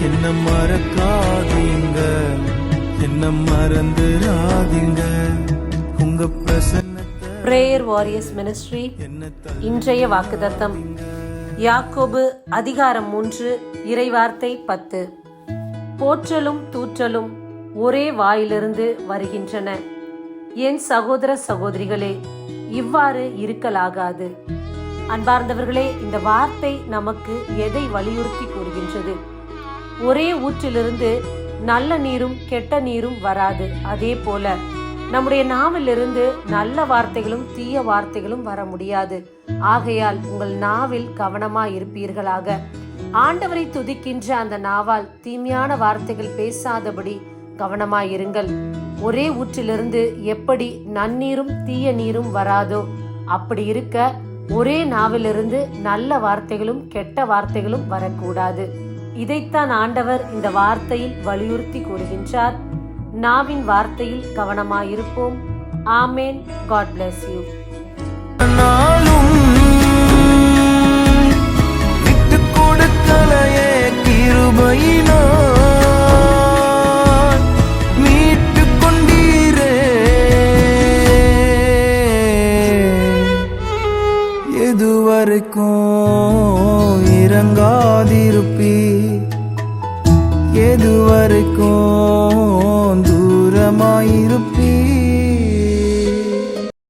என்ன மறக்காதீங்க, என்ன மறந்துடாதீங்க. உங்க பிரசன்னத்தை பிரேயர் வாரியர்ஸ் மினிஸ்ட்ரி இன்றைய வாக்குத்தத்தம் யாக்கோபு அதிகாரம் 3 இறைவார்த்தை 10. போற்றலும் தூற்றலும் ஒரே வாயிலிருந்து வருகின்றன. என் சகோதர சகோதரிகளே, இவ்வாறு இருக்கலாகாது. அன்பார்ந்தவர்களே, இந்த வார்த்தை நமக்கு எதை வலியுறுத்தி கூறுகின்றது? ஒரே ஊற்றிலிருந்து நல்ல நீரும் கெட்ட நீரும் வராது. அதே போல நம்முடைய நாவிலிருந்து நல்ல வார்த்தைகளும் தீய வார்த்தைகளும் வர முடியாது. ஆகையால் உங்கள் நாவில் கவனமாய் இருப்பீர்களாக. ஆண்டவரை துதிக்கின்ற அந்த நாவால் தீமையான வார்த்தைகள் பேசாதபடி கவனமாயிருங்கள். ஒரே ஊற்றிலிருந்து எப்படி நன்னீரும் தீய நீரும் வராதோ, அப்படி இருக்க ஒரே நாவிலிருந்து நல்ல வார்த்தைகளும் கெட்ட வார்த்தைகளும் வரக்கூடாது. இதைத்தான் ஆண்டவர் இந்த வார்த்தையில் வலியுறுத்தி கூறுகின்றார். நாவின் வார்த்தையில் கவனமாயிருப்போம். ஆமேன். God bless you. விட்டு கொடுக்கலையே கிருபையினால் மீட்டு கொண்டீரே. எதுவரைக்கும் இறங்காதிருப்பீ, எதுவரைக்கும் தூரமாயிருப்ப.